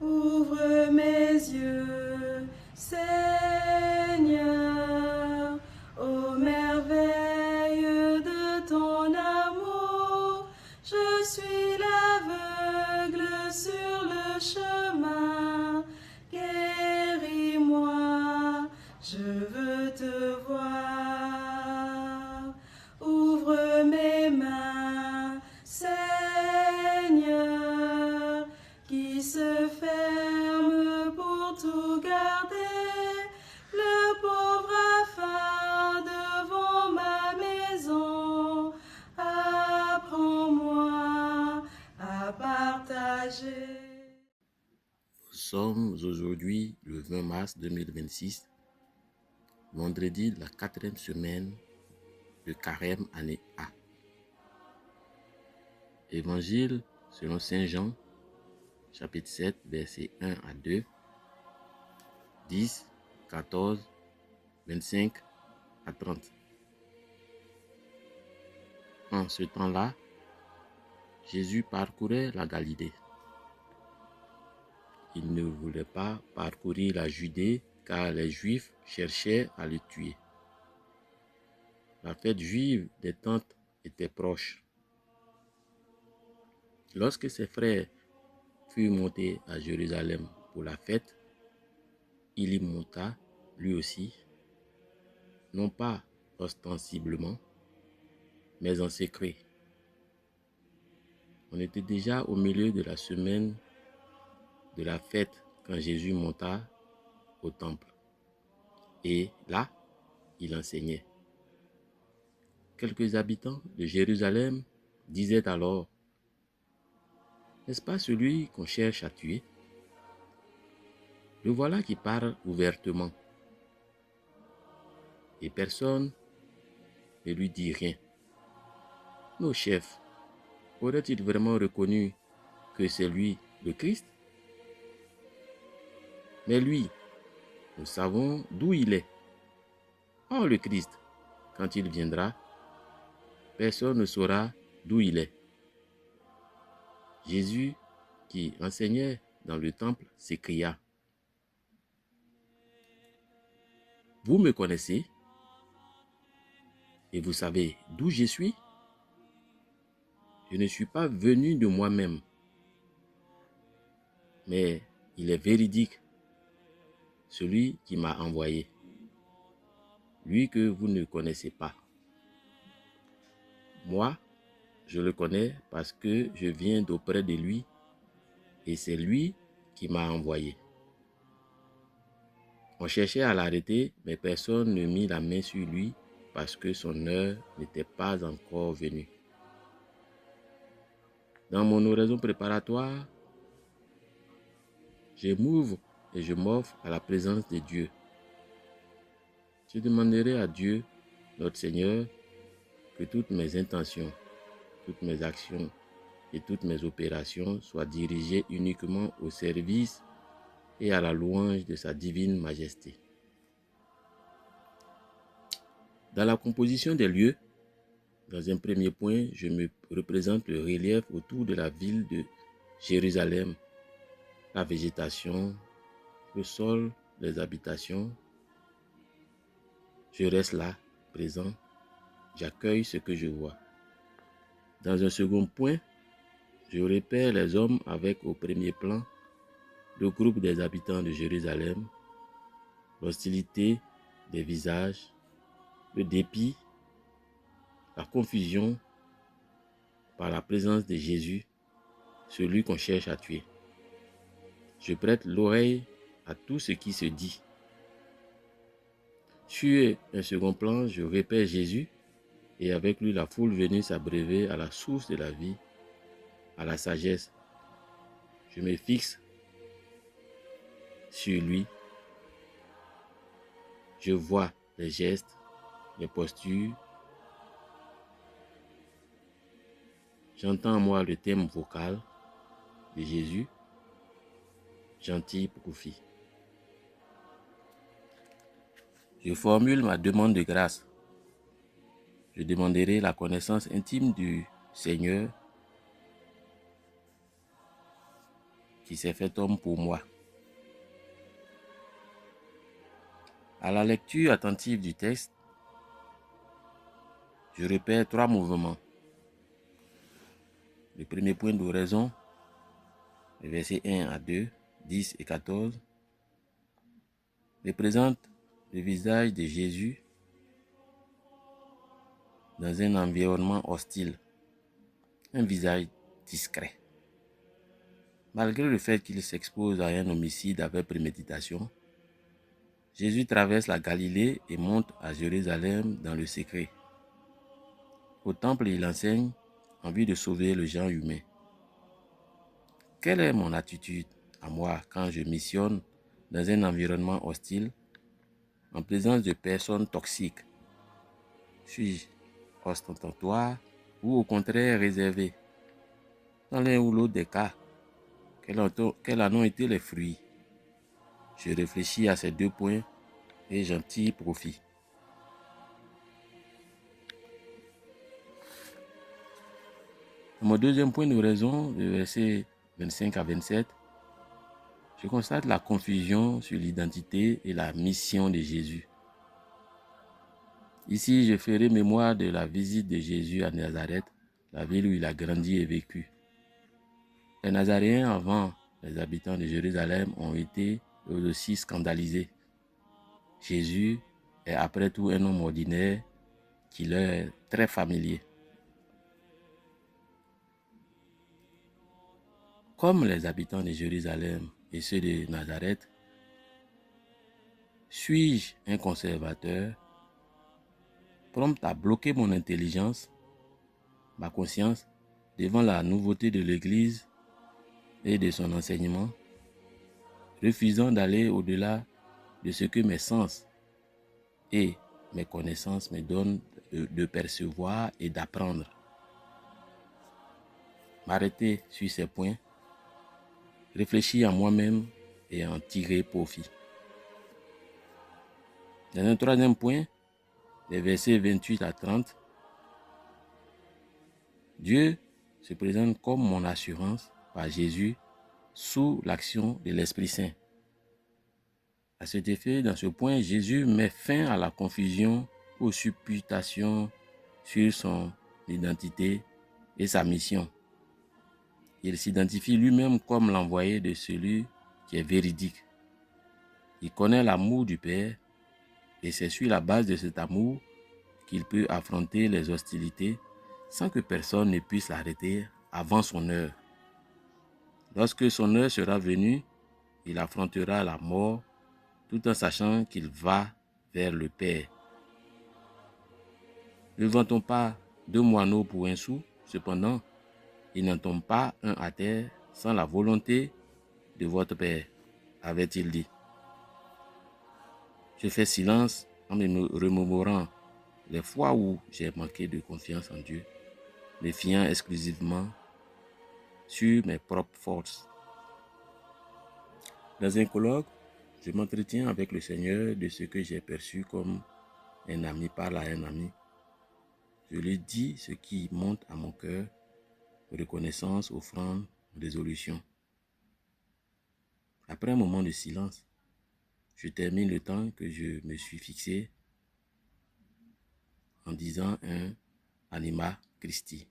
Ouvre mes yeux, Seigneur, aux merveilles de ton amour. Je suis l'aveugle sur le chemin. Guéris-moi, je veux te voir. Ouvre mes mains, Seigneur, qui se ferme pour tout garder. Le pauvre affin devant ma maison. Apprends-moi à partager. Nous sommes aujourd'hui le 20 mars 2026, vendredi de la 4e semaine de Carême année A. Évangile selon Saint Jean, chapitre 7, versets 1 à 2, 10, 14, 25 à 30. En ce temps-là, Jésus parcourait la Galilée. Il ne voulait pas parcourir la Judée car les Juifs cherchaient à le tuer. La fête juive des Tentes était proche. Lorsque ses frères furent montés à Jérusalem pour la fête, il y monta lui aussi, non pas ostensiblement, mais en secret. On était déjà au milieu de la semaine de la fête quand Jésus monta au temple. Et là, il enseignait. Quelques habitants de Jérusalem disaient alors: n'est-ce pas celui qu'on cherche à tuer? Le voilà qui parle ouvertement. Et personne ne lui dit rien. Nos chefs auraient-ils vraiment reconnu que c'est lui le Christ? Mais lui, nous savons d'où il est. Or le Christ, quand il viendra, personne ne saura d'où il est. Jésus, qui enseignait dans le temple, s'écria: vous me connaissez et vous savez d'où je suis? Je ne suis pas venu de moi-même, mais il est véridique, celui qui m'a envoyé, lui que vous ne connaissez pas. Moi, je le connais parce que je viens d'auprès de lui et c'est lui qui m'a envoyé. On cherchait à l'arrêter, mais personne ne mit la main sur lui parce que son heure n'était pas encore venue. Dans mon oraison préparatoire, je m'ouvre et je m'offre à la présence de Dieu. Je demanderai à Dieu, notre Seigneur, que toutes mes intentions, toutes mes actions et toutes mes opérations soient dirigées uniquement au service et à la louange de sa divine majesté. Dans la composition des lieux, dans un premier point, je me représente le relief autour de la ville de Jérusalem, la végétation, le sol, les habitations. Je reste là, présent, j'accueille ce que je vois. Dans un second point, je repère les hommes avec au premier plan le groupe des habitants de Jérusalem, l'hostilité des visages, le dépit, la confusion par la présence de Jésus, celui qu'on cherche à tuer. Je prête l'oreille à tout ce qui se dit. Sur un second plan, je repère Jésus et avec lui la foule venue s'abreuver à la source de la vie, à la sagesse. Je me fixe sur lui. Je vois les gestes, les postures. J'entends en moi le thème vocal de Jésus, gentil profit. Je formule ma demande de grâce. Je demanderai la connaissance intime du Seigneur qui s'est fait homme pour moi. À la lecture attentive du texte, je repère 3 mouvements. Le premier point d'oraison, les versets 1 à 2, 10 et 14, représente le visage de Jésus dans un environnement hostile, un visage discret. Malgré le fait qu'il s'expose à un homicide avec préméditation, Jésus traverse la Galilée et monte à Jérusalem dans le secret. Au temple, il enseigne en vue de sauver le genre humain. Quelle est mon attitude à moi quand je missionne dans un environnement hostile, en présence de personnes toxiques? Suis-je ostentatoire ou au contraire réservé? Dans l'un ou l'autre des cas, quels en ont été les fruits? Je réfléchis à ces 2 points et j'en tire profit. Mon deuxième point de raison, le verset 25 à 27, je constate la confusion sur l'identité et la mission de Jésus. Ici, je ferai mémoire de la visite de Jésus à Nazareth, la ville où il a grandi et vécu. Les Nazaréens, avant les habitants de Jérusalem, ont été eux aussi scandalisés. Jésus est après tout un homme ordinaire qui leur est très familier. Comme les habitants de Jérusalem et ceux de Nazareth, suis-je un conservateur, prompt à bloquer mon intelligence, ma conscience, devant la nouveauté de l'Église et de son enseignement, refusant d'aller au-delà de ce que mes sens et mes connaissances me donnent de percevoir et d'apprendre? M'arrêter sur ces points, réfléchir à moi-même et en tirer profit. Dans un troisième point, les versets 28 à 30, Dieu se présente comme mon assurance par Jésus sous l'action de l'Esprit Saint. À cet effet, dans ce point, Jésus met fin à la confusion, aux supputations sur son identité et sa mission. Il s'identifie lui-même comme l'envoyé de celui qui est véridique. Il connaît l'amour du Père et c'est sur la base de cet amour qu'il peut affronter les hostilités sans que personne ne puisse l'arrêter avant son heure. Lorsque son heure sera venue, il affrontera la mort tout en sachant qu'il va vers le Père. Ne vend-on pas 2 moineaux pour un sou? Cependant, il n'en tombe pas un à terre sans la volonté de votre Père, avait-il dit. Je fais silence en me remémorant les fois où j'ai manqué de confiance en Dieu, me fiant exclusivement sur mes propres forces. Dans un colloque, je m'entretiens avec le Seigneur de ce que j'ai perçu comme un ami parle à un ami. Je lui dis ce qui monte à mon cœur, reconnaissance, offrande, résolution. Après un moment de silence, je termine le temps que je me suis fixé en disant un Anima Christi.